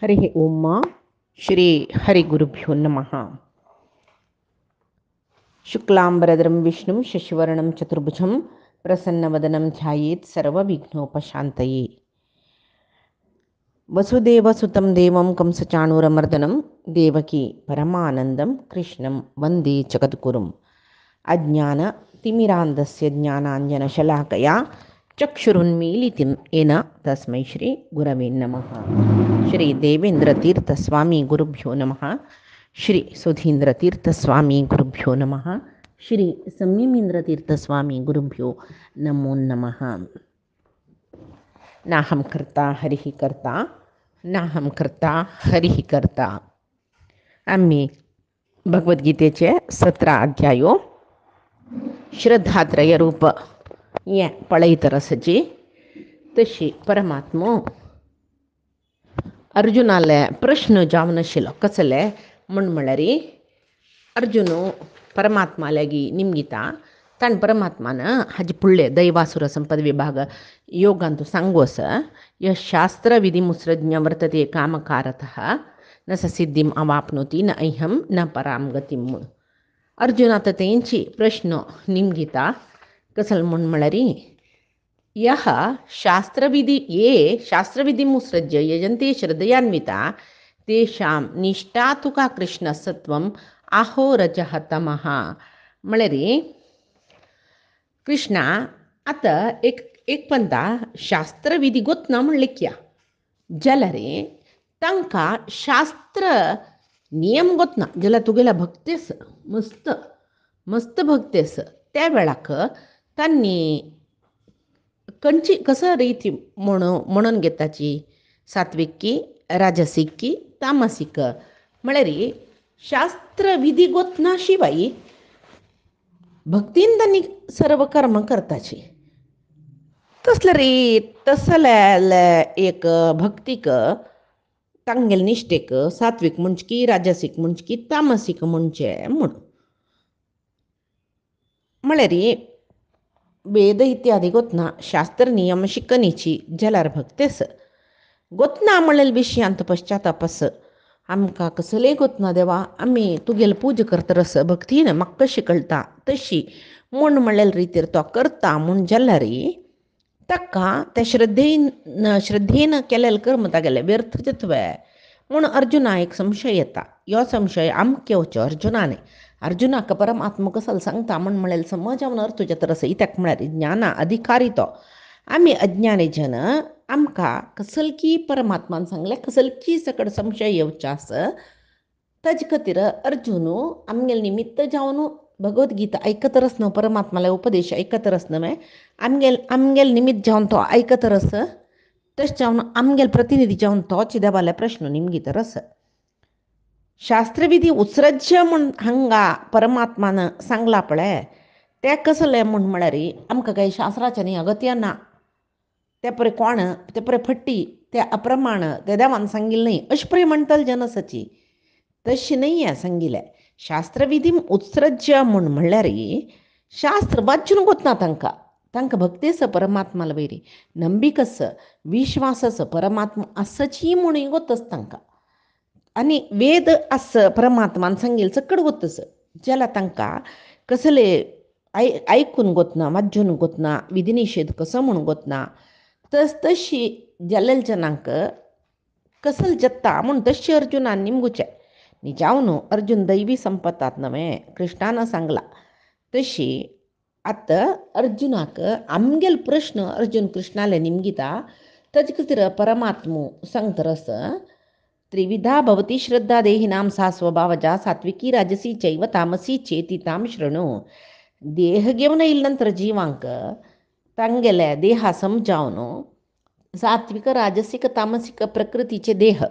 हरि ओम श्री हरिगुरुभ्यो नमः। शुक्लांबरधरं विष्णुं शशिवर्णं चतुर्भुजं प्रसन्नवदनं ध्यायेत् सर्वविघ्नोपशान्तये। वसुदेवसुतं देवं कंसचाणूरमर्दनं देवकी परमानन्दं कृष्णं वन्दे जगद्गुरुम्। अज्ञानतिमिरान्धस्य ज्ञानाञ्जनशलाकया चक्षुरुन्मीलितं येन तस्मै श्रीगुरवे नमः। श्री देवेन्द्रतीर्थस्वामी गुरुभ्यो नमः। श्री सुधीन्द्रतीर्थस्वामी गुरुभ्यो नमः। श्री संयमीन्द्रतीर्थस्वामी गुरुभ्यो नमो नमः। नाहं कर्ता हरिः कर्ता, नाहं कर्ता हरिः कर्ता. आम्ही भगवद्गीतेचे 17 अध्यायो श्रद्धात्रय रूप या पळयत रसची तशी परमात्मो अर्जुनाला प्रश्न जावन आशिल्लो कसले म्हण म्हळ्यार अर्जुन परमात्मा लागी निमगिता ताण परमात्मान हाजे फुडले दैवासुर संपद विभाग योगांतू सांगू आसा य शास्त्र विधी मुत्सृज्ञ वर्तते कामकारतः न स सिद्धिम अवाप्नोति न ऐहम न पराम गतिम म्हूण अर्जुन आतां तेंची प्रश्न निमगिता कसल म्हण म्हळ्यार यः शास्त्रविधि ये शास्त्रविधि मुत्सृज्य यजन्ते श्रद्धयान्विता तेषां निष्ठा तु का कृष्णसत्वम आहो रजः तमः म्हळ्यार कृष्णा आतां एक पंता शास्त्रविधी गोतना म्हणले क्या जाल्यार तांकां शास्त्र नियम गोतना जाल्यार तुगेल्या भक्तेस मस्त मस्त भक्तेस त्या वेळाक तांणी खंयची कसो रीती म्हणून घेताची सात्वीक की राजसीक की तामसीक म्हळ्यार शास्त्र विधी गोतना शिवाय भक्तीन तांणी सर्व कर्म करताची तसले एक भक्तीक तांगेल निश्ठेक सात्वीक म्हणचे की राजसीक म्हणचे की तामसीक म्हणचे म्हळ्यार वेद इत्यादी गोतना शास्त्र नियम शिकनीची जाल्यार भक्तेस गोतना म्हणलेल्या विशयांत पश्चातापस आमकां कसलेय गोतना देवा आमी तुगेल पूजा करतरस भक्तीन म्हाका कशी कळटा तशी म्हूण म्हणलेल्या रितीर तो करता म्हूण जाल्यार ताका त्या श्रद्धेन केलेले कर्म तागेले व्यर्थ जातवे म्हूण अर्जुना एक संशय येता. ह्यो संशय आमक येवचो अर्जुनाने अर्जुनाक परमात्मा कसल सांगता म्हण म्हळेल समजावन अर्थ जातरस इत्याक म्हळ्यार ज्ञाना अधिकारी तो आमी अज्ञानी जन आमकां कसलकी परमात्मान सांगले कसलकी सकड संशय येवचे आसा ताजे खातीर अर्जुन आमगेल निमित्त जावन भगवद्गीता ऐकतरस न्हू परमात्माले उपदेश ऐकतरस न्हय आमगेल निमित्त जावन तो ऐकतरस तशें जावन आमगेल प्रतिनिधी जावन तो चिदेवाले प्रश्न निमगितरस शास्त्रविधी उत्सृज्य म्हूण हांगा परमात्मान सांगला पळय तें कसलें म्हूण म्हळ्यार आमकां काही शास्त्राचें न्ही अगत्य ना ते परे कोण ते परे फट्टी ते अप्रमाण ते देवान सांगिल्लें न्ही अशें परे म्हणटले जनसाची तशें न्ही सांगिल्लें शास्त्रविधी उत्सृज्य म्हूण म्हणल्यार शास्त्र वाचून गोतना तांकां भक्ती आसा परमात्माला वयरी नंबीक आसा विश्वास आसा परमात्मा आसाची म्हणून गोतस तांकां आनी वेद आस परमात्मान सांगिल्लें सकड गोतस जाल्यार तांकां कसले आयकून गोतना वाजून गोतना विधी निषेध कसो म्हूण गोतना तशी जाल्लेल्या जनांक कसल जत्ता म्हूण तशी अर्जुनान निमगुचें न्ही जावन अर्जुन दैवी संपतात न्हय कृष्णान सांगला तशी आतां अर्जुनाक आमगेल प्रश्न अर्जुन कृष्णाले निमगिता ताजे खातीर परमात्मो सांगतरस त्रिविधा भवती श्रद्धा देहिनां सा स्वभावजा सात्विकी राजसी चैव तामसी चेती ताम शृणु देह घेवन येयले नंतर जिवांक तांगेले देहा समजावन सात्विक राजसीक तामसीक प्रकृतीचे देह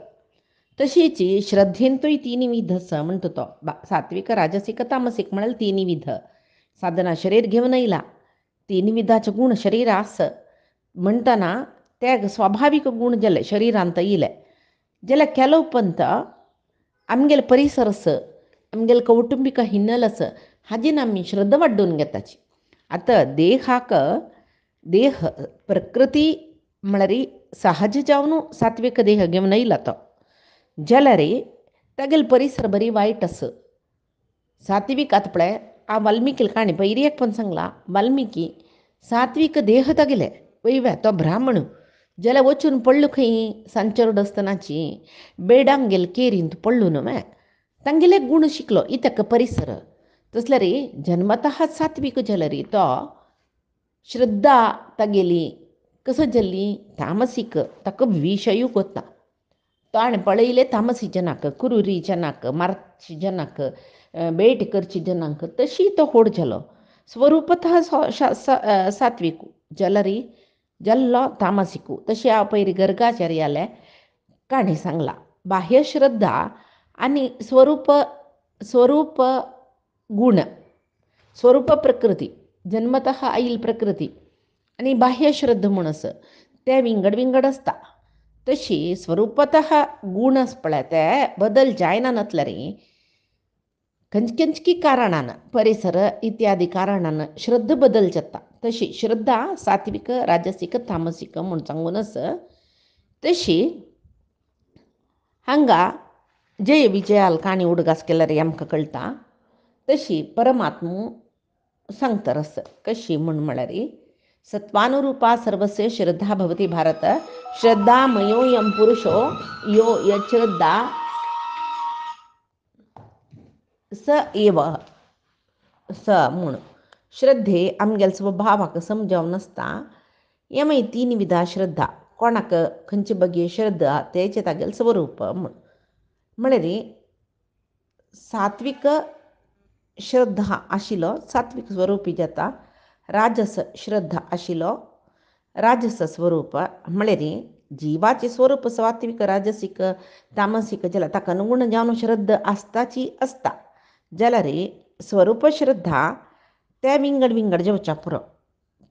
तशीच श्रद्धेंतूय तिनी विध आसा म्हणटा तो सात्विक राजसीक तामसीक म्हळ्यार तिनी विध साधना शरीर घेवन येयला तिनी विधाचे गूण शरीर आस म्हणटना ते स्वाभाविक गूण जाले शरिरांत येयले जाल्यार केलो उपंत आमगेले परिसर आसा आमगेले कौटुंबिक हिन्नल आसा हाजीन आमी श्रद्धा वाडोवन घेताची आतां देहाक देह प्रकृती म्हळ्यार सहज जावन सात्विक देह घेवन येयला तो जलरी तेगेल परिसर बरी वायट आस. सात्विक आत पळय आ वाल्मिकील काणी पयरी एक पण सांगला वाल्मिकी सात्विक देह तेगेले वयव्या तो ब्राह्मण जाल्यार वचून पडलो खंय सांचेर आसतनाची बेडांग गेल केरींत पडलो न्हय तांगेले गूण शिकलो इतक परिसर तसल्यार जन्मतः सात्विक जाल्यार तो श्रद्धा तागेली कसो जाल्ली तामसीक ताका विशयूय वता. तो हाणें पळयले तामसी जनाक कुरुरी जनाक मार्ची जनाक बेट करची जनाक तशी तो होड जालो. स्वरुपतः सात्विकू जाल्यार जाल्लो तामसिकू. तशी हांव पयलीं गर्गाचार्याले काणी सांगला. बाह्य श्रद्धा आनी स्वरूप गूण स्वरूप प्रकृती जन्मतः आयिल्ली प्रकृती आनी बाह्य श्रद्धा म्हूण आसा ते विंगड विंगड आसता. तशी स्वरूपतः गूण आस पळय ते बदल जायना नातल्यार खंयची कारणान परिसर इत्यादी कारणान श्रद्धा बदल जाता. तशी श्रद्धा सात्विक राजसीक तामसीक म्हूण सांगून आसा. तशी हांगा जय विजयाल काणी उडगास केल्यार आमकां कळटा. तशी परमात्मू सांगतर आसा कशी म्हळ्यार सत्वानुरूपा सर्वस्य श्रद्धा भवति भारत श्रद्धामयोऽयं पुरुषो यो यच्छ्रद्धा स एव स म्हूण श्रद्धे आमगेल स्वभावाक समजावन आसता. हे मागीर 3 विधा श्रद्धा कोणाक खंयचे बगे श्रद्धा तेचे तागेल स्वरूप म्हळ्यार सात्विक श्रद्धा आशिल्लो सात्विक स्वरूपी जाता. राजस श्रद्धा आशिल्लो राजस स्वरूप म्हळ्यार जिवाचें स्वरूप सात्विक राजसीक तामसीक जाल्यार ताका अनुगूण जावन श्रद्धा आसताची आसता. जाल्यार स्वरूप श्रद्धा ते विंगड विंगड जेवच्या पुरो.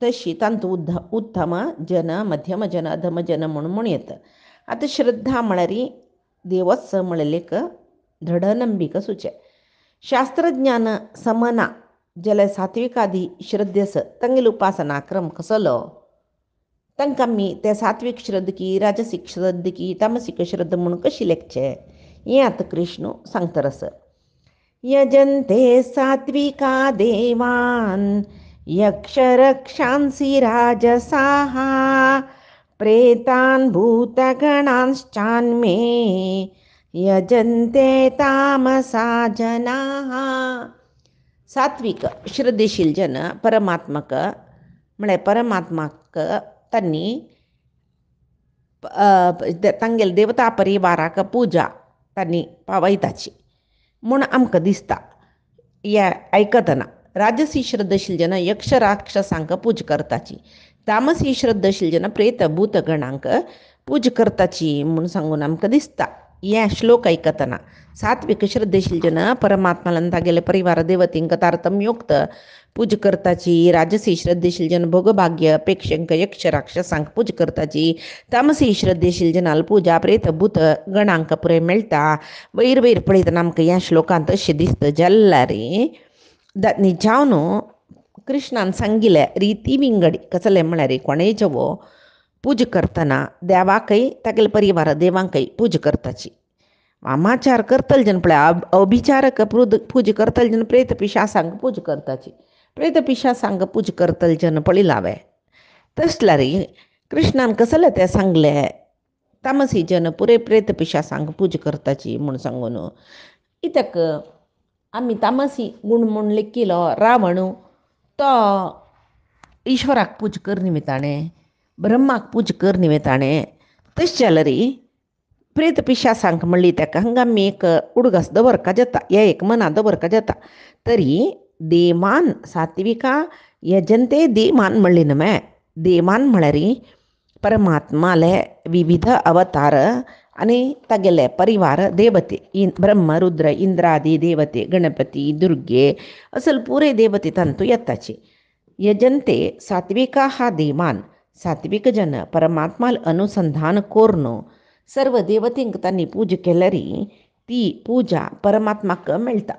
तशी तांतू उत्तम जन मध्यम जन अधम जन म्हणून येता. आतां श्रद्धा म्हळ्यार देवत्स म्हळ्ळेक दृढ नंबीक सुचे. शास्त्रज्ञान समना जाल्यार सात्विकादी श्रद्धेस तांगेली उपासना क्रम कसलो तांकां आमी ते सात्वीक श्रद्ध की राजसीक श्रद्ध की तामसीक श्रद्ध म्हणून कशी लेखचे हें आतां कृष्ण सांगतर आसा. यजन्ते सात्विका देवान् यक्षरक्षांसि राजसाः प्रेतान् भूतगणांश्चान्मे यजन्ते तामसा जनाः. सात्विक श्रद्धेशील जन परमात्मक म्हळ्यार परमात्माक तांणी तांगेले देवता परिवाराक पुजा तांणी पावयताची म्हूण आमकां दिसता. हे आयकतना राजसी श्रद्धेशील जन यक्ष राक्षसांक पूज करताची. तामसी श्रद्धेशील जन प्रेत भूत गणांक पूज करताची म्हूण सांगून आमकां दिसता. हे श्लोक आयकतना सात्विक श्रद्धेशील जन परमात्मालान तागेले परिवार देवतींक तारतम्योक्त पूज करताची. राजसी श्रद्धेशील जन भोगभाग्य अपेक्षेंक यक्ष राक्षसांक पूज करताची. तामसी श्रद्धेशील जनाल पूजा प्रेत भूत गणांक पुरे मेळटा. वयर वयर पळयतना आमकां ह्या श्लोकांत अशें दिसता. जाल्यार निजावन कृष्णान सांगिल्ले रिती विंगडी कसले म्हळ्यार कोणेय जेवो पूज करतना देवाकय तागेले परिवार देवांकय पूज करताची. वामाचार करतले जन पळय अभिचारक पूज करतले जन प्रेत पिशासांक पूज करताची. प्रेत पिशासांक पूज करतले जन पळयला हांवें. तसल्यार कृष्णान कसले ते सांगले तामसी जन पुरे प्रेत पिशासांक पूज करताची म्हूण सांगून. इतक आमी तामसी गूण म्हूण लेखिलो रावण तो ईश्वराक पूज कर निमिताणें ब्रह्माक पूज कर निमिताणें. तशें जाल्यार प्रेत पिशासांक म्हणली ताका हांगा आमी एक उडगास दवरका जाता. हे एक मना दवरका जाता. तरी देवान सात्विका यजंते देवान म्हणली न्हय. देवान म्हळ्यार परमात्माले विविध अवतार आनी तागेले परिवार देवते ब्रह्म रुद्र इंद्रादी देवते गणपती दुर्गे असल पुरे देवते तांतू येताची. यजंते सात्विका हा देवान सात्विक जन परमात्माल अनुसंधान करून सर्व देवतींक तांणी पूज केल्यार ती पूजा परमात्माक मेळटा.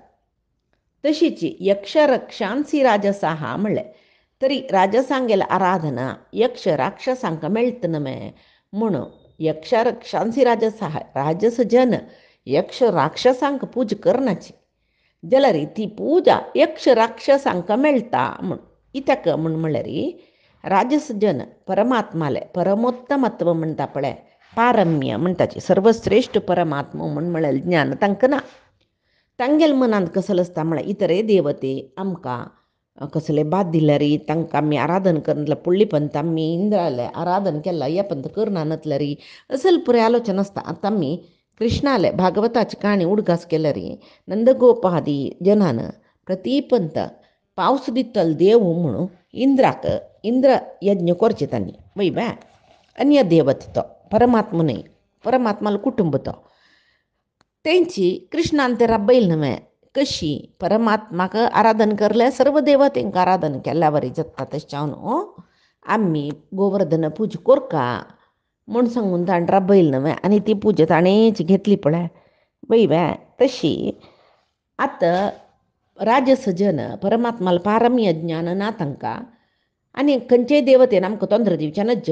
तशीच यक्ष रक्षांसी राजसाहा म्हणलें तरी राजसांगेल आराधना यक्ष राक्षसांक मेळटा न्हय म्हूण यक्षरक्षांसी राजस आहाय राजस जन यक्ष राक्षसांक पूज करनाची जाल्यार ती पूजा यक्ष राक्षसांक मेळटा म्हूण कित्याक म्हणल्यार राजस जन परमात्माले परमोत्तमत्व म्हणटा पळय पारम्य म्हणटाची सर्वश्रेष्ठ परमात्मा म्हळ्यार ज्ञान तांकां ना. तांगेल मनांत कसले आसता म्हळ्यार इतरे देवते आमकां कसले बाद दिल्यारी तांकां आमी आराधन करना पुळ्ळी पंत आमी इंद्राले आराधन केला हे पंत करना नतल्यारी असल पुरे आलोचना आसता. आतां आमी कृष्णाले भागवताची काणी उडगास केल्यारी नंदगोपादी जनान प्रतीपंत पावस दितल देव म्हणून इंद्राक इंद्र यज्ञ करचे तांणी वय बा अन्य देवत तो परमात्मा न्हय परमात्मालो कुटुंब तो तेंची कृष्णान ते राबयल न्हय कशी परमात्माक आराधन करल्यार सर्व देवतेंक आराधन केल्या बरी जाता तशें हांव आमी गोवर्धन पूजा कोरका म्हूण सांगून ताणें राबयल न्हय आनी ती पुजा ताणेंच घेतली पळय वय बा तशी आतां राजस जन परमात्माला पारम्य ज्ञान ना तांकां आनी खंयचेय देवतेन आमकां तोंदर दिवचें नज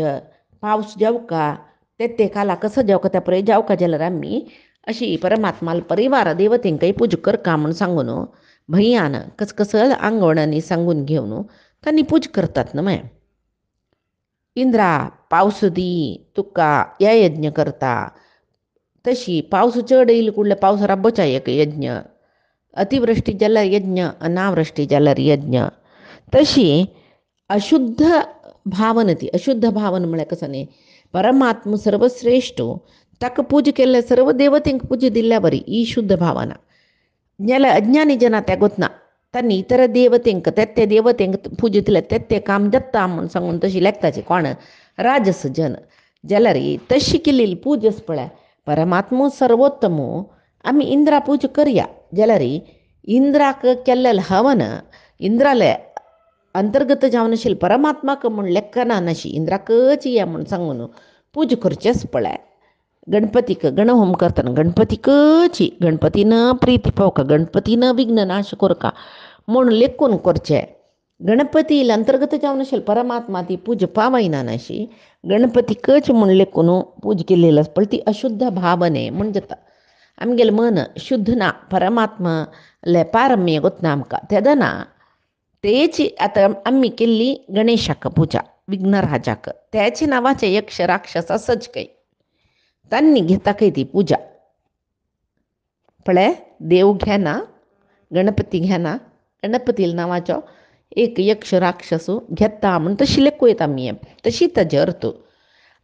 पावस जेवका ते काला कसो जेवका त्या पळय जेवका जाल्यार आमी अशी परमात्माला परिवार देवतेंकय पूजा करका म्हूण सांगून भंयान कसकसल आंगवणांनी सांगून घेवन तांणी पूजा करतात न्हय. इंद्रा पावस दी तुका हे यज्ञ करता तशी पावस चड येयलो कुडले पावस राबोवचा एक यज्ञ अतिवृश्टी जाल्यार यज्ञ अनावृश्टी जाल्यार यज्ञ तशी अशुद्ध भावन ती अशुद्ध भावन म्हळ्यार कसो न्ही परमात्मा सर्वश्रेष्ठ ताका पूजा केल्यार सर्व देवतेंक पूजा दिल्या बरी ही शुद्ध भावना जाल्यार अज्ञानी जना त्या गोतना तांणी इतर देवतेंक ते देवतेंक पूजा दिल्यार ते काम जाता म्हूण सांगून तशी लेखताची कोण राजस जन जाल्यार तशी केल्ली पूजा पळय परमात्मा सर्वोत्तम आमी इंद्रा पूजा करया जाल्यार इंद्राक केल्लें हवन इंद्राले अंतर्गत जावन आशिल्ले परमात्माक म्हूण लेखना नाशी इंद्राकच या म्हूण सांगून पूजा करचेच पळय. गणपतीक गणहोम करतना गणपतीकची गणपतीन प्रिती पावका गणपतीन विघ्न नाश कोरका म्हूण लेखून करचें. गणपती अंतर्गत जावन आशिल्ले परमात्मा ती पूजा पावयना नाशी गणपतीकच म्हूण लेखून पूजा केल्ली आसा पळय ती अशुद्ध भावने म्हूण जाता. आमगेलें मन शुद्ध ना परमात्माले पारम्य गोतना आमकां तेदना तेची आतां आमी केल्ली गणेशाक पुजा विघ्नराजाक त्याचे नांवाचे यक्ष राक्षस आसच खंय तांणी घेता खंय ती पुजा पळय देव घेना गणपती घेना गणपती नांवाचो एक यक्ष राक्षस घेता म्हूण तशी लेखूयत आमी तशी ताजे अर्थ.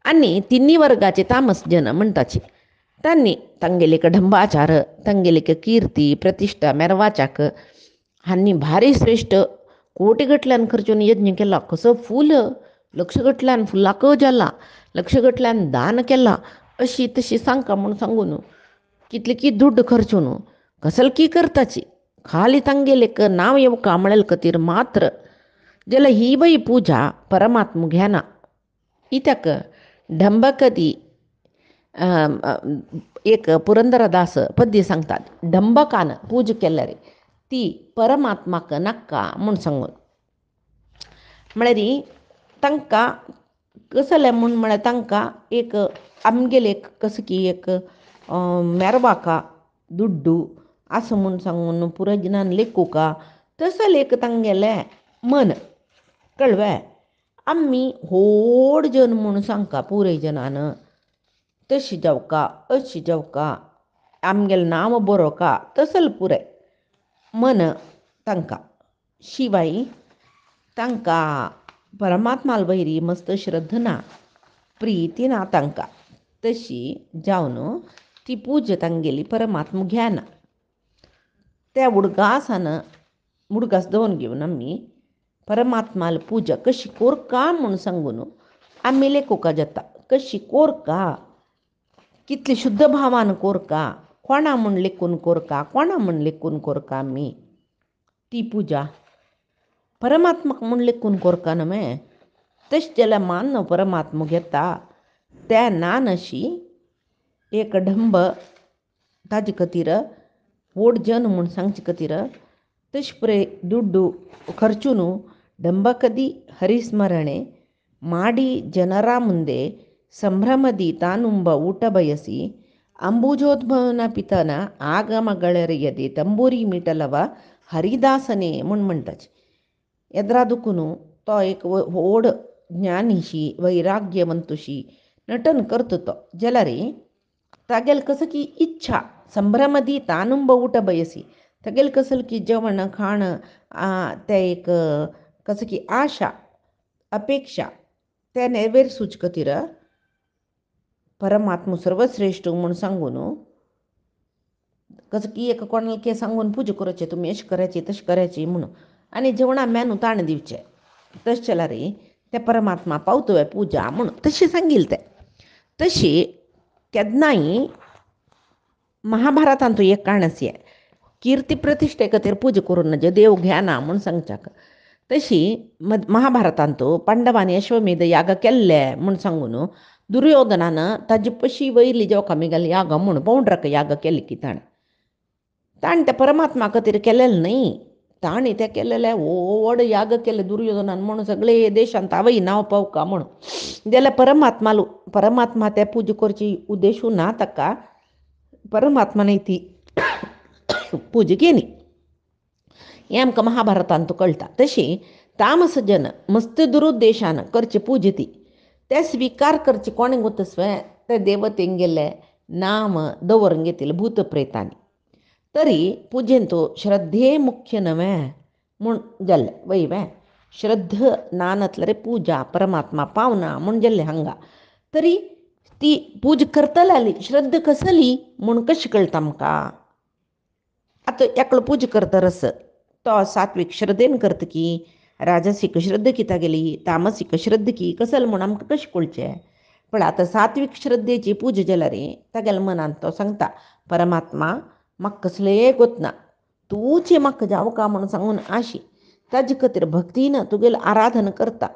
आनी तिन्नी वर्गाचे तामस जन म्हणटाची तांणी तांगेले ढंबाचार तांगेले कीर्ती प्रतिश्ठा मेरवाच्याक हांणी भारी श्रेश्ठ कोटीगटल्यान खर्चून यज्ञ केला कसो फूल लक्षगटल्यान फुलाक जाला लक्षगटल्यान दान केला अशी तशी सांगता म्हूण सांगून कितले की दुड्ड खर्चून कसल की करताची खाली तांगेले नांव येवका म्हळ्यार खातीर मात्र जाल्यार ही बाई पुजा परमात्मा घेना. कित्याक ढंबकदी एक पुरंदरदास पद्य सांगतात ढंबकान पूजा केल्यार ती परमात्माक नाका म्हूण सांगून म्हळ्यार तांकां कसलें म्हूण म्हळ्यार तांकां एक आमगेले कसो की एक मेरवाका दुड्डू असं म्हूण सांगून पुरो जनान लेखूका तसो लेख तांगेलें मन कळ्ळें. आमी व्हड जन म्हूण सांगता पुरे जनान तशी जावका अशी जावका आमगेलें नांव बरोवका तसल पुरे मन तांकां शिवाय तांकां परमात्मा वयरी मस्त श्रद्धा ना प्रिती ना तांकां तशी जावन ती पुजा तांगेली परमात्मा घेना. त्या उडगासान उडगास दोन घेवन आमी परमात्माला पुजा कशी कोरका म्हूण सांगून आमी लेखूका जाता कशी कोरका कितले शुद्ध भावान कोरका कोणा म्हूण लेखून कोरका कोणा म्हूण लेखून कोरका आमी ती पुजा परमात्माक म्हूण लेखून कोरका न्हय तशें जाल्यार मान परमात्मा घेता त्या ना अशी एक ढंब ताजे खातीर व्हड जन म्हूण सांगचे खातीर तशें पळय दुड्डू खर्चून ढंबकदी हरिस्मರಣೆ ಮಾಡಿ ಜನರ ಮುಂದೆ ಸಂಭ್ರಮದಿ ತಾನುಂಬ ಊಟ ಬಯಸಿ ಅಂಬುಜೋದ್ಭವನ ಪಿತನ ಆಗಮಗಳರಿಯದೆ ತಂಬೂरी मिटलवा हरिदासने म्हण म्हणटाचे. येद्रा दुखून तो एक व्हड ज्ञानीशी वैराग्यवंतुशी नटन करतो तो जलारी तागेल कसं की इच्छा संभ्रमदी तानुंब ऊट बयसी तागेल कसं की जेवण खाणं ते एक कसं की आशा अपेक्षा त्या नेरवेरसूच खातीर परमात्मा सर्वश्रेष्ठ म्हणून सांगून कसं की एक कोणाला के सांगून पूजा करचे तुम्ही अशी करायची तशी करायची म्हणून आणि जेवणा मेनू ताण दिवचे तशें जाल्यार ते परमात्मा पावतोय पूजा म्हणून तशी सांगिल ते तशी केन्नाय महाभारतांत एक काण आसा कीर्ती प्रतिश्ठे खातीर पूजा करून नजे देव घेना म्हूण सांगच्याक तशी महाभारतांत पांडवांनी अश्वमेध याग केल्ले म्हूण सांगून दुर्योधनान ताजे पशी वयली जेव कमी गेले याग म्हूण पौंड्रक याग केले की ताण ते परमात्मा खातीर केलेले न्ही ताणी ते केलेले व्हड याग केले दुर्योधनान म्हणून सगळे देशांत आवय नांव पावका म्हणून जाल्यार परमात्मा ते पूजा करची उद्देशू ना ताका परमात्माने ती पूजा केली हें आमकां महाभारतांत कळटा. तशी तामस जन मस्त दुरुद्देशान करचे पूजा ती ते स्विकार करचे कोणे गोतस्वे ते देवतेंक गेले नाम दवरून घेतिले भूत प्रेतांनी तरी पूजेन तो श्रद्धे मुख्य नवें म्हूण जाल्लें वयवें श्रद्ध ना नतले रे पूजा परमात्मा पावना म्हूण जाल्लें हांगा तरी ती पूजा करतली श्रद्ध कसली म्हूण कशें कळटा आमकां. आतां एकलो पूजा करता रस तो सात्वीक श्रद्धेन करता की राजसीक श्रद्ध कित्याक गेली तामसीक श्रद्ध की कसल म्हूण आमकां कशें कळचें. पण आतां सात्वीक श्रद्धेची पूजा जाल्यार तागेल्या मनांत तो सांगता परमात्मा म्हाका कसलेंय गोतना तूंचे म्हाका जावका म्हणून सांगून आशी ताजे खातीर भक्तीन तुगेलें आराधन करता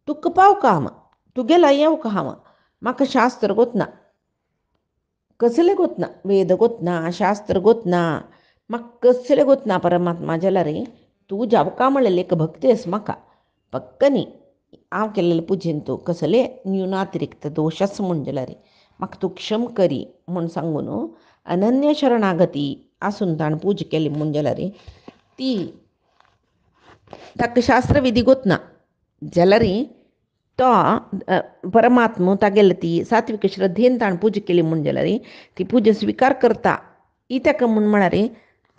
तुका पावका हांव तुगेला येवका हांव म्हाका शास्त्र गोतना कसलें गोतना वेद गोतना शास्त्र गोतना म्हाका कसलें गोतना परमात्मा जाल्यार तूं जावका म्हणलें एक भक्ती आसा म्हाका पक्क न्ही हांव केल्लें पुजेन तूं कसलें न्यूनातिरिक्त दोश आसा म्हूण जाल्यार म्हाका तूं क्षम करी म्हूण सांगून अनन्य शरणागती आसून ताणें पूजा केली म्हूण जाल्यार ती ताका शास्त्र विधी गोतना जाल्यार तो परमात्मा तागेली ती सात्विक श्रद्धेन ताणें पूजा केली म्हूण जाल्यार ती पूजा स्विकार करता ही ताका म्हूण म्हळ्यार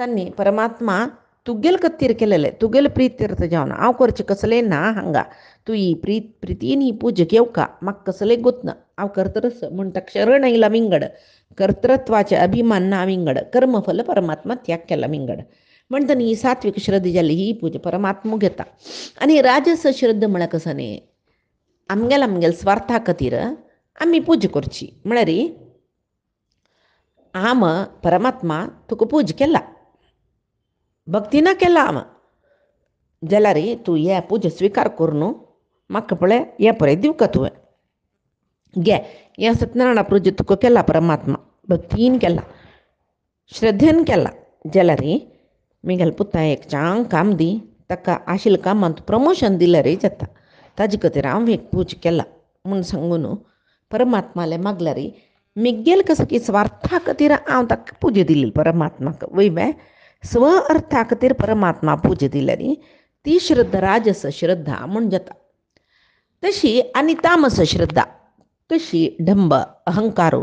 तांणी परमात्मा तुगेले खातीर केलेलें तुगेले प्रितीर्थ जावन हांव करचें कसलें ना हांगा तूं ही प्रितीन ही पूजा घेवका म्हाका कसलें गोतना हांव करतरस म्हूण ताका शरण आयला विंगड कर्तृत्वाचे अभिमान ना विंगड कर्मफल परमात्मा त्याग केला विंगड म्हणटा ही सात्विक श्रद्धा जाली ही पूजा परमात्मा घेता. आनी राजस श्रद्धा म्हळ्यार कसो न्ही आमगेल स्वार्था खातीर आमी पूजा करची म्हळ्यार हांव परमात्मा तुका पूजा केला भक्तीना केला हांव जाल्यार तूं हे पूजा स्विकार करून म्हाका पळय हे पळय दिवका तुवें घे हे सत्यनारायणा पूजा तुका केला परमात्मा भक्तीन केला श्रद्धेन केला जाल्यार म्हगेल्या पुता एक चांग काम दी ताका आशिल्ल्या कामांत प्रमोशन दिल्यार जाता ताजे खातीर हांव एक पूजा केला म्हूण सांगून परमात्माले मागल्यार म्हगेल कसो की स्वार्था खातीर हांव ताका पूजा दिली परमात्माक वयवे स्व अर्था खातीर परमात्मा पूजा दिल्यार ती श्रद्धा राजस श्रद्धा म्हूण जाता. तशी आनी तामस श्रद्धा कशी ढंब अहंकारो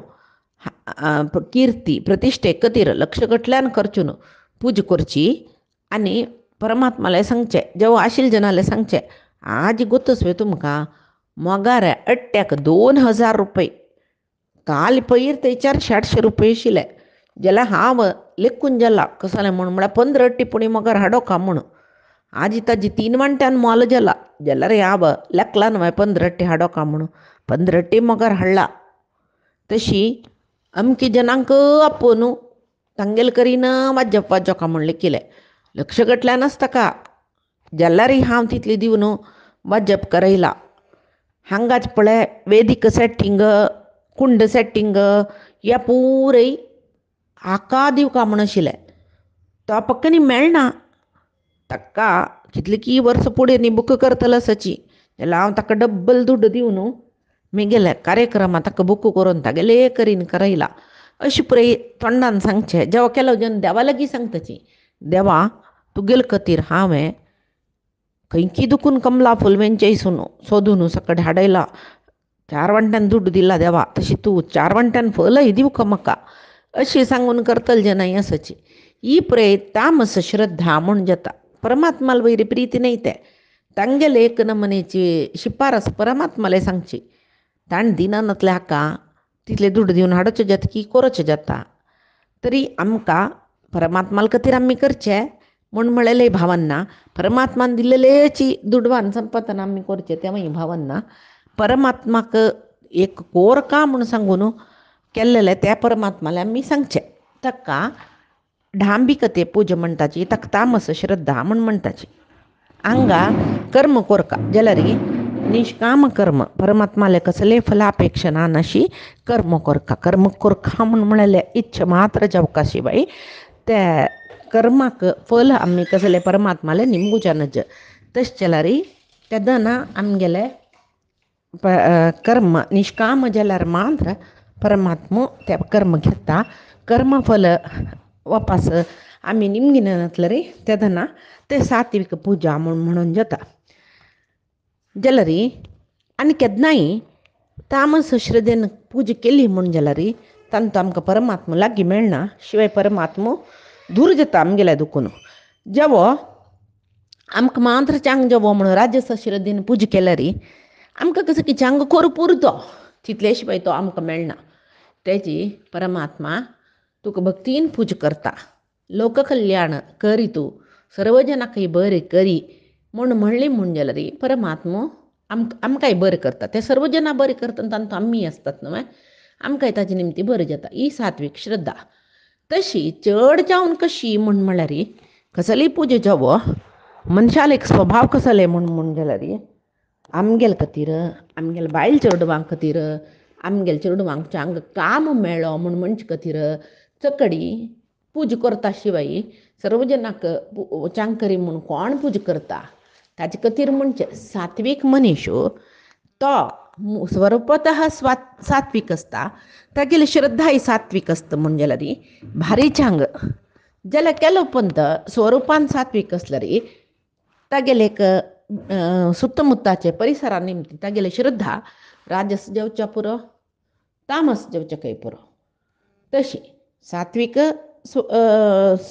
कीर्ती प्रतिश्ठे खातीर लक्ष गटल्यान करच्यो पूजा करची आनी परमात्माले सांगचें जेव्हा आशिल्ले जनाले सांगचें आज गोतस्वे तुमकां मोगार अट्ट्याक 2000 रुपये काल पयर ते 400 रुपये आशिल्ले जाल्यार हांव लेखून जाला कसलें म्हळ्यार 15 टिपणी मोगार हाडोका म्हणून आज ताजी 3 वांट्यान मोल जाला जाल्यार हांव लेखला न्हय 15 हाडोका म्हणून 15 मोगार हाडला. तशी अमकी जनांक आपोवन तांगेल करीन वाजप वाजोका म्हणलें केलें लक्ष गटल्यान आसता ताका जाल्यार हांव तितली दिवन वाजप करयला हांगाच पळय वेदीक सेटींग कुंड सेटींग ह्या पुरय हाका दिवका म्हण आशिल्लें तो पक्क न्ही मेळना ताका कितली की वर्स फुडें न्ही बूक करतलो आसाची जाल्यार हांव ताका डब्बल दूड दिवन मिगेले कार्यक्रमात ताका बुकू करून तागेले करीन करायला अशी पुरे तोंडान सांगचे जेव्हा केलो जन देवा लागीं सांगताची देवा तुगेल खातीर हांवें खंयकी दुखून कमला फुलवेंचेय सुनू सोदून सकट हाडयला 4 वंट्यान दुड्ड दिला देवा तशी तूं 4 वंट्यान फलय दिवका म्हाका अशी सांगून करतल जनाई असची ही पुरे तामस श्रद्धा म्हूण जाता परमात्माला वयरी प्रीती नाही ते तांगेले एक नमनेची शिफारस परमात्माले सांगची ताण दिनानतले हाका तितले दुड्ड दिवन हाडचे जाता की करचे जाता तरी आमकां परमात्माला खातीर आमी करचे म्हूण म्हळेले भावना परमात्मान दिल्लेची दुडवान संपतना आमी करचे तेव्हा ही भावना परमात्माक एक कोर का म्हूण सांगून केल्लेले त्या परमात्माला आमी सांगचे ताका ढांबिकते पूज म्हणटाची ताका तामस श्रद्धा म्हूण म्हणटाची हांगा कर्म कोरका जाल्यार निष्काम कर्म परमात्माले कसले फलापेक्षा ना नशी कर्म कोरका म्हूण म्हळेले इच्छा मात्र जावका शिवाय त्या कर्माक फल आमी कसले परमात्माले निमगुच्या नज तशें जाल्यार तेदना आमगेले कर्म निष्काम जाल्यार मात्र परमात्मा त्या कर्म घेता कर्मफल वापस आमी निमगिनतले रे तेदना ते सात्विक पूजा म्हणून जाता जाल्यार आनी केन्नाय तामस श्रद्धेन पूजा केली म्हूण जाल्यार तांतूं आमकां परमात्मा लागीं मेळना शिवाय परमात्मा दूर जाता आमगेल्या दुखून जेवो आमकां मात्र चांग जेवो म्हणून राजस श्रद्धेन पूजा केल्यार आमकां कसो की चांग करूं पुरतो तितले शिवाय तो आमकां मेळना तेजी परमात्मा तुका भक्तीन पूजा करता लोककल्याण करी तूं सर्व जनाकय बरें करी म्हूण म्हणली म्हूण जाल्यार परमात्मा आमकांय बरें करता ते सर्व जना बरें करता तांतूं आमी आसतात न्हय आमकांय ताजे निमती बरें जाता ही सात्वीक श्रद्धा तशी चड जावन कशी म्हूण म्हळ्यार कसली पूजा जावो मनशाले एक स्वभाव कसले म्हूण जाल्यार आमगेल खातीर आमगेल बायल चेडवांक खातीर आमगेल चेडवांक चांग काम मेळ्ळो म्हूण म्हणचे खातीर चकडी पूजा करता शिवाय सर्व जनाक चांग करी म्हूण कोण पूजा करता ताजे खातीर म्हणचे सात्वीक मनीस तो स्वरूपतः सात्वीक आसता तागेली श्रद्धा ही सात्वीक आसता म्हूण जाल्यार भारी चांग जाल्यार केलो पंत स्वरुपान सात्वीक आसल्यार तागेले एक सुತ್ತमुತ್ತಾचे परिसरा निमती तागेले श्रद्धा राजस जेवच्या पुरो तामस जेवच्याकय पुरो तशी सात्वीक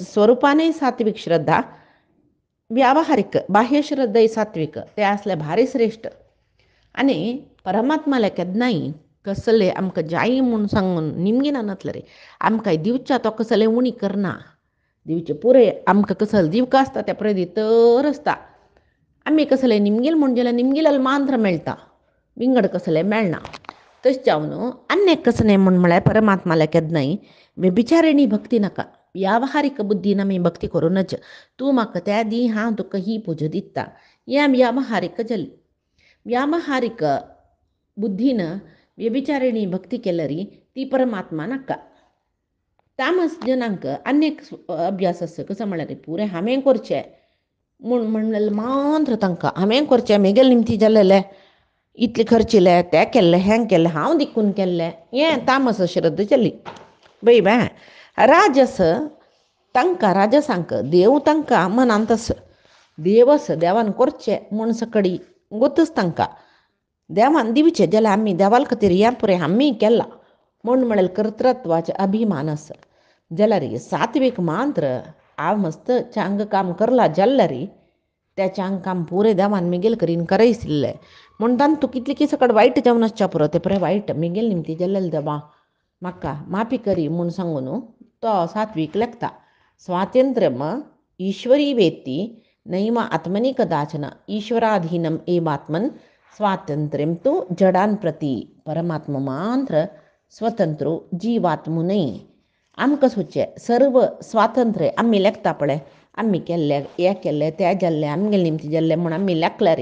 स्वरुपानय सात्वीक श्रद्धा व्यावहारिक बाह्य श्रद्धा सात्वीक ते असले भारी श्रेष्ठ आनी परमात्माले केन्नाय कसले आमकां जाय म्हूण सांगून निमगिना नतले रे आमकां दिवच्या तो कसले उणी करना दिवचे पुरे आमकां कसले दिवका आसता ते पळय तर आसता आमी कसले निमगेल म्हूण जाल्यार निमगेल्याल मांद्र मेळटा विंगड कसले मेळना तशें जावन अन्य कसले म्हूण म्हळ्यार परमात्माले केन्नाय बेबिचारिणी भक्ती नाका व्यावहारिक बुद्धीन आमी भक्ती करूनच तूं म्हाका त्या दी हांव तुका ही पुजा दिता हें व्यावहारिक जाली व्यावहारिक बुद्धीन व्यभिचारिणी भक्ती केल्यार ती परमात्मा नाका तामस जनांक अनेक अभ्यास आसा कसो म्हळ्यार पुरे हांवें करचें म्हूण म्हणलें मात्र तांकां हांवें करचें मेगेल निमती जाल्लें इतलें खर्चिलें तें केल्लें हें केल्लें हांव देखून केल्लें हें तामस श्रद्धा जाली बय बाय राजस तांकां राजसांक देव तांकां मनांत आस देवस देवान करचें म्हूण सकडी गोतूच तांकां देवान दिवचें जाल्यार आमी देवाल खातीर हें पुरे आमी केलां म्हूण म्हळ्यार कर्तृत्वाचें अभिमान आसा जाल्यार सात्वीक मात्र हांव मस्त चांग काम करला जाल्यार त्या चांग काम पुरे देवान मिगेल करीन करयसिल्लें म्हूण तांतूं कितलें की सकड वायट जावन आसच्या पुरो तें पुरे वायट मिगेल निमती जाल्लें देवा म्हाका माफी करी म्हूण सांगून तो सात्वीक लेखता स्वातंत्र्यम ईश्वरी वेत्ती नैव आत्मनि कदाचन ईश्वराधीनम एवात्मन स्वातंत्र्यम तु जडान प्रती परमात्मा मात्र स्वतंत्रो जीवात्मुनय आमकां सोदचें सर्व स्वातंत्र्य आमी लेखता पळय आमी केल्लें हें केल्लें तें जाल्लें आमगेलें निमती जाल्लें म्हूण आमी लेखल्यार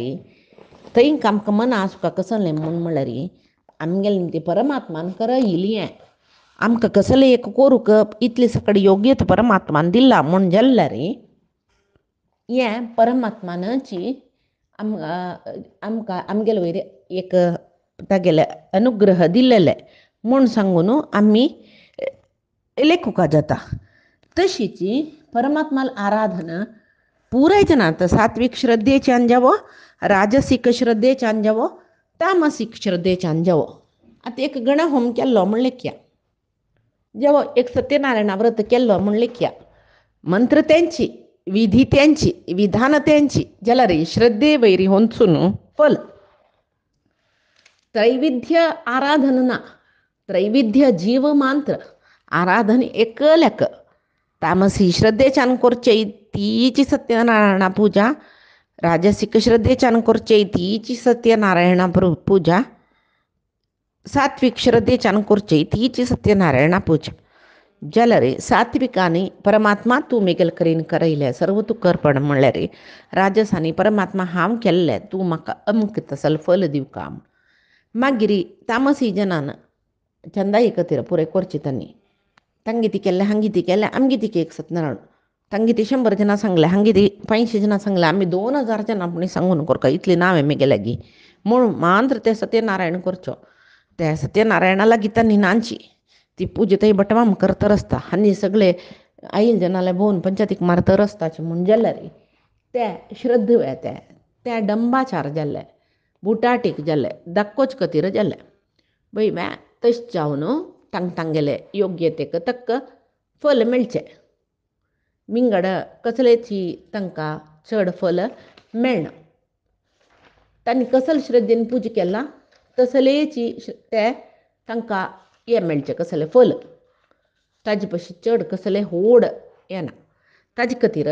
थंय आमकां मना आसपाक कसलें म्हूण म्हळ्यार आमगेलें निमती परमात्मान करयिल्लें आमकां कसलें एक करूंक इतली सकड योग्यता परमात्मान दिला म्हूण जाल्यार हें परमात्मानाची आमकां आमगेले वयर एक तागेले अनुग्रह दिलेले म्हूण सांगून आमी लेखुका जाता. तशीची परमात्माला आराधना पुराय जनात सात्विक श्रद्धेच्यान जावो, राजसीक श्रद्धेच्यान जावो, तामसीक श्रद्धेच्यान जावो. आता एक गण होम केल्लो म्हणले क्या, जेव्हा एक सत्यनारायण व्रत केल्लो म्हणले क्या, मंत्र त्यांची, विधी त्यांची, विधान त्यांची, ज्याला रे श्रद्धे वैरी ಹೊಂದ್ಸುನು फल. त्रैविध्य आराधना, त्रैविध्य जीव मांत्र आराधने एकल्याक तामसी श्रद्धेच्यान करचे तीची सत्यनारायण पूजा, राजसिक श्रद्धेच्यान करचे तीची सत्यनारायण पूजा, सात्विक श्रद्धेच्यान करचे तीची सत्यनारायण पूजा. जलरे सात्विकानी परमात्मा तू मेगल करीन करयले सर्व तू करपण म्हणले रे. राजसानी परमात्मा हांव केल्ले तू म्हाका अमक तसल फल दिव काम. मागिरी तामसी जनान चंदाई खातीर पुरे करचे त्यांनी ತಂಗಿತಿ केले हंगिती केले आमगिती एक सत्यनारायण ತಂಗಿತಿ 100 ಜನ सांगले हंगिती 500 जन सांगले आम्ही 2000 जन आपण सांगून करका इतली नावे मी गेल्या गी म्हणून मांत्र ते सत्यनारायण करचो. त्या सत्यनारायणाला गीतांनी नांची ती पूजतही बटवाम करत रसता हानी सगळे आईल जनाला भोवन पंचायतीक मारत रसताचे म्हणून जाल्ले रे त्या श्रद्धे त्या त्या डंबाचार जाल्ले बुटाटीक जाल्ले दक्कोच खातीर जाल्ले बई म्या तश जावन तांगेले योग्यतेक तक्क फल मेळचे. मिंगड कसलेची तांकां चड फल मेळना. तांणी कसल श्रद्धेन पूजा केला तसलेची ते तांकां हे मेळचे कसले फल. ताजे पशी चड कसले होड येना. ताजे खातीर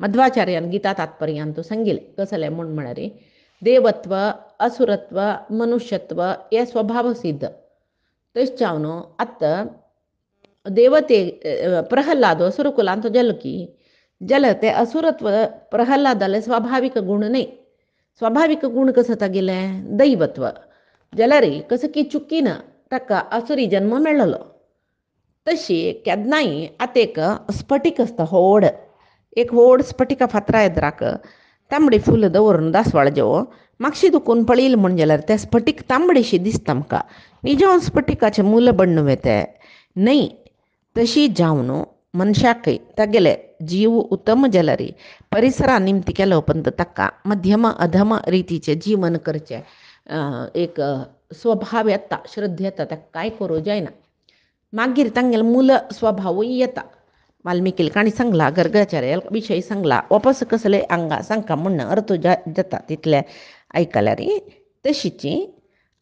मध्वाचार्यान गीता तात्पर्यांत सांगिल्ले कसले म्हूण म्हळ्यार देवत्व असुरत्व मनुष्यत्व हे स्वभाव सिद्ध. तशें जावन आतां देवते प्रहल्लाद असुरकुलांत जालो की जाल्यार ते असुरत्व प्रहल्लादाले स्वाभाविक गुण न्ही. स्वाभाविक गुण कसो तागेले दैवत्व जाल्यार कसं की चुकीन ताका असुरी जन्म मेळ्ळलो. तशी केन्नाय आतां एक स्फटीक आसता व्हड एक व्हड स्फटिका फातरा येद्राक तांबडी फूल दवरून दासवाळ जेवो मातशी दुखून पळयलें म्हण जाल्यार ते स्फटीक तांबडीशी दिसता आमकां. निजो स्फटिकाचे मूल बण्ण वेते न्ही. तशी जावन मनशाकय तागेले जीव उत्तम जाल्यार परिसरा निमती केलो पण ताका मध्यम अधम रितीचे जीवन करचे एक स्वभाव येता श्रद्धा येता ताका कांय करूं जायना. मागीर तांगेले मूल स्वभावूय येता. वाल्मिकील काणी सांगला गर्गाचार्या विशय सांगला वापस कसले हांगा सांगता म्हण अर्थ जाता तितले आयकल्यार तशीची.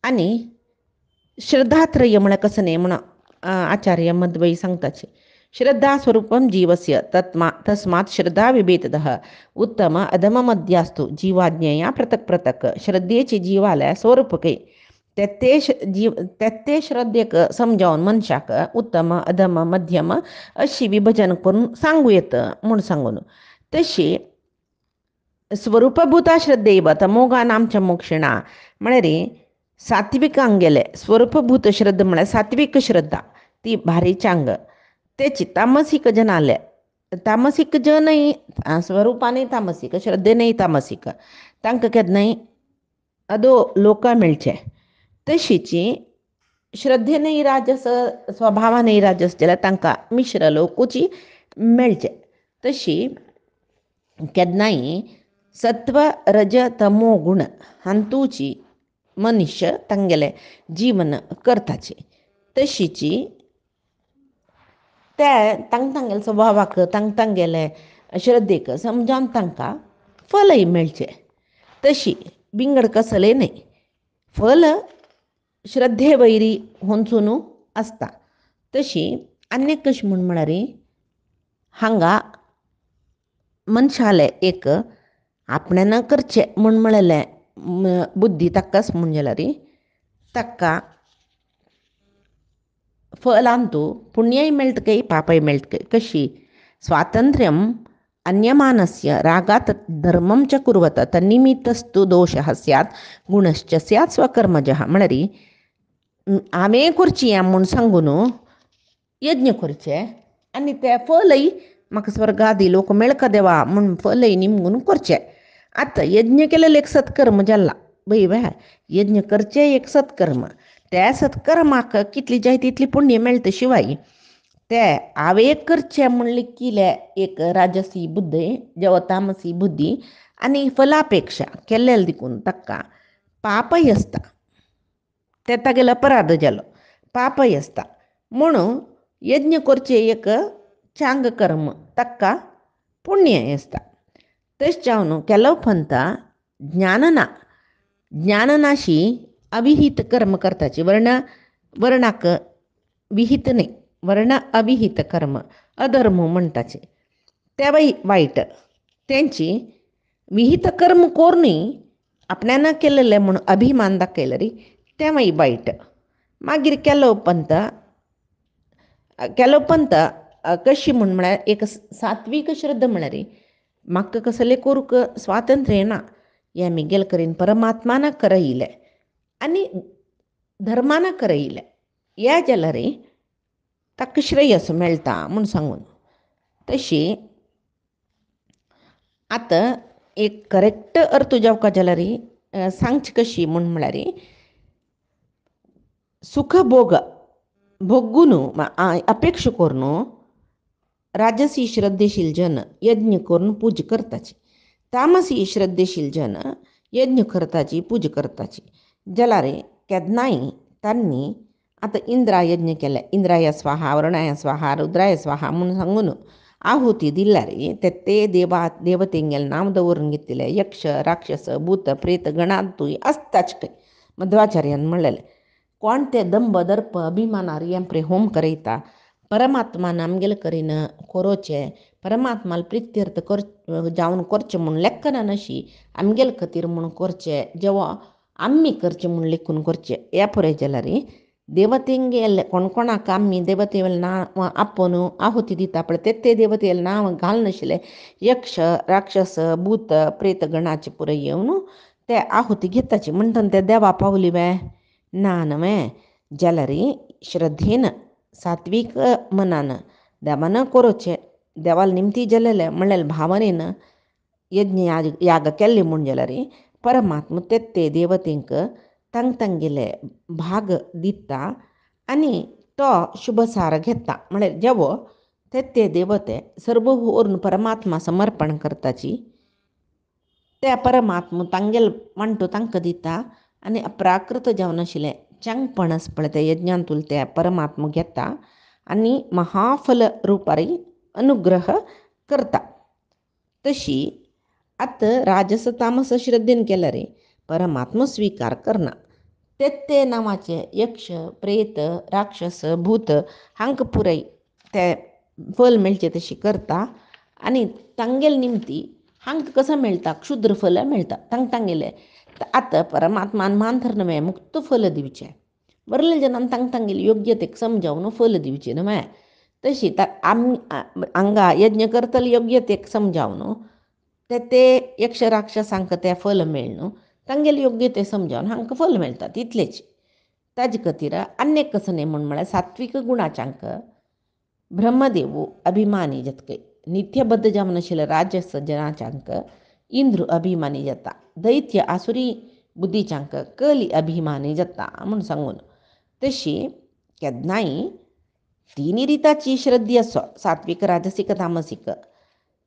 आनी श्रद्धात्रय म्हळ्यार कसं न्ही म्हण आचार्य मध्वई सांगताचे श्रद्धा स्वरूपम जीवस्य तस्मात् श्रद्धा विभेदः उत्तम अधम मध्यास्तु जीवाज्ञेया पृथक पृथक. श्रद्धेची जीवाल्या स्वरूपके ते श्रद्धेक समजावून मनशाक उत्तम अधम मध्यम अशी विभजन करून सांगू येतं म्हूण सांगून. तशी स्वरूपभूता श्रद्धेव तमोगा नामच्या मोक्षिणा म्हळ्यार सात्विकांक गेले स्वरूपभूत श्रद्धा म्हळ्यार सात्विक श्रद्धा ती भारीचे अंग. तेची तामसीक जन आले तामसीक जनय स्वरूपानय तामसीक श्रद्धेनय तामसीक तांकां केन्नाय अदो लोक मेळचे. तशीची श्रद्धेनय राजस स्वभावानय राजस जाल्यार तांकां मिश्र लोकूची मेळचे. तशी केन्नाय सत्व रज तमो गुण हांतूची मनुष्य तांगेले जीवन करताचे. तशीची ते तांगेले स्वभावाक तांगेले श्रद्धेक समजावन तांकां फलय मेळचे. तशी बिंगड कसले न्ही फल श्रद्धे वैरी ಹೊಂದ್ಸುನು आसता. तशी आनी कशी म्हूण म्हळ्यार हांगा मनशाले एक आपणें करचें म्हूण म्हळेलें बुद्धी ताकाच म्हूण जाल्यार ताका फलांतू पुण्यय मेळटकय पापय मेळटकय. कशी स्वातंत्र्यम अन्यमानस्य रागात धर्मम च कुर्वत तन्निमित्तस्तु दोषः स्यात् गुणश्च स्यात् स्वकर्मजः. म्हळ्यार हांवें करची म्हूण सांगून यज्ञ करचे आनी ते फलय म्हाका स्वर्गादी लोक मेळका देवा म्हूण फलय निमगून करचे. आतां यज्ञ केलेले एक सत्कर्म जाल्ला बैव्या यज्ञ करचे एक सत्कर्म, त्या सत्कर्माक कितली जाय तितली पुण्य मेळता. शिवाय ते हांवें करचें म्हणलें किले एक राजसी बुद्धी जेवा तामसी बुद्धी आनी फलापेक्षा केल्लें देखून ताका पापय आसता. ते तागेलो अपराध जालो, पापय आसता. म्हणून यज्ञ करचें एक चांग कर्म ताका पुण्यय आसता. तशें जावन केलो पंथा ज्ञाननाशी अविहित कर्म करताची. वर्णाक विहित न्ही, वर्ण अविहित कर्म अधर्म म्हणटाचे ते वायट. तेंची विहित कर्म कोरनी आपणान केलेले म्हूण अभिमान दाखयला री तें मागीर वायट. मागीर केलो पंथ कशी म्हळ्यार एक सात्वीक श्रद्धा म्हळ्यार म्हाका कसले करूंक स्वातंत्र्य ना, हें आमी करीन परमात्मान करयलें आनी धर्मान करयलें हें जाल्यार ताका श्रेयस मेळटा म्हूण सांगून. तशी आतां एक करेक्ट अर्थ जावपा जाल्यार सांगची कशी म्हळ्यार सुख भोगून अपेक्षा करून राजसी श्रद्धेशील जन यज्ञ करून पूजा करताची. तामसी श्रद्धेशील जन यज्ञ करताची पूजा करताची. जाल्यार केन्नाय तांणी आतां इंद्रा यज्ञ केले, इंद्राय स्वाहा, वरुणाय स्वाहा, रुद्राय स्वाहा म्हणून सांगून आहुती दिल्यार ते देवतेंगेलें नांव दवरून घेतलें. यक्ष राक्षस भूत प्रेत गणांतूय आसताच खंय. मध्वाचार्यान म्हणलेलें कोण ते दंभ दर्प अभिमानार यें होम करयता परमात्मान आमगेले करीन कोरोचें, परमात्माल प्रित्यर्थ जावन करचें म्हूण लेखना नशी आमगेले खातीर म्हूण करचें, जेवा आमी करचें म्हूण लेखून करचें. हें पळय जाल्यार देवतेंगेले कोणकोणाक आमी देवतेगेलें नांव आपोवन आहुती दिता पळय ते देवतेगेलें नांव घालनाशिल्ले यक्ष राक्षस भूत प्रेत गणाचे पुरो येवन ते आहुती घेताची. म्हणटना ते देवा पावली वे ना न्हय. जाल्यार श्रद्धेन सात्वीक मनान देवान करचें, देवाल निमती जालेलें म्हणल्यार भावनेन यज्ञ याग केल्ले म्हूण जाल्यार परमात्मा ते देवतेंक तांगेले भाग दिता आनी तो शुभसार घेता. म्हळ्यार जेवो ते देवते सर्व व्हरून परमात्मा समर्पण करताची. ते परमात्मा तांगेले वांटो तांकां दिता आनी अप्राकृत जावन आशिल्लें चांगपण आसा पळय ते यज्ञांतूल ते परमात्मा घेता आनी महाफल रुपारी अनुग्रह करता. तशी आतां राजस तामस श्रद्धेन केल्यार परमात्मा स्विकार करना. ते नांवाचे यक्ष प्रेत राक्षस भूत हांकां पुराय ते फल मेळचे तशी करता आनी तांगेले निमती हांकां कसो मेळटा क्षुद्र फल मेळटा तांगेले. आतां परमात्मान मानधर न्हय मुक्त फल दिवचें, बरले जनान तांगेले योग्यतेक समजावन फल दिवचें न्हय. तशी हांगा यज्ञ करतले योग्यतेक समजावन ते यक्ष राक्षसांक ते फल मेळना, तांगेले योग्यते समजावन हांकां फल मेळटात इतलेच. ताजे खातीर आनीक कसो न्ही म्हळ्यार सात्वीक गुणाच्यांक ब्रह्मदेव अभिमानी जातकय, नित्यबद्ध जावन आशिल्ले राजस जनाच्यांक इंद्र अभिमानी जाता, दैत्य आसुरी बुद्धीच्यांक कली अभिमानी जाता म्हूण सांगून. तशी केन्नाय तिनी रिताची श्रद्धी आसो सात्वीक राजसीक तामसीक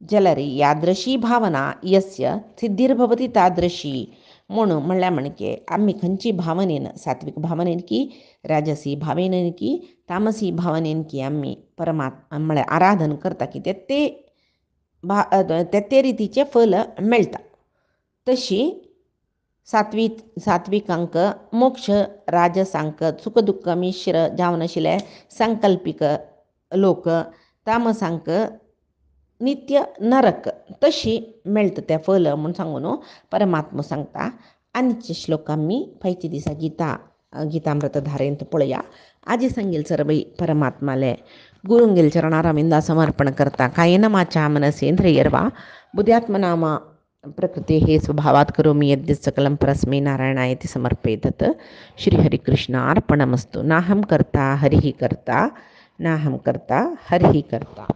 जाल्यार यादृशी भावना यस्य सिद्धीर्भवती तादृशी म्हणल्यार आमी खंयची भावनेन सात्वीक भावनेन की राजसी भावनेन की तामसी भावनेन की आमी परमात्मा म्हळ्यार आराधन करता की ते रितीचें फल मेळटा. तशी सात्विकांक मोक्ष, राजसांक सुख दुख्ख मिश्र जावन आशिल्ले सांकल्पीक लोक, तामसांक नित्य नरक तशी मेळटा तें फल म्हूण सांगून परमात्मा सांगता. आनीचे श्लोक आमी फायच्या दिसा गीतामृत धारेंत पळया. आजी सांगेल सर्वै परमात्माले गुरुंगेल चरणारविंदा समर्पण करता. कायेन वाचा मनसेंद्रियर्वा बुद्ध्यात्मनाम प्रकृतेः स्वभावात् करोमि यद्यत् सकलं परस्मै नारायणायति समर्पयेत्. श्रीहरिकृष्णार्पणमस्तु. नाहं कर्ता हरिः कर्ता, नाहं कर्ता हरिः कर्ता.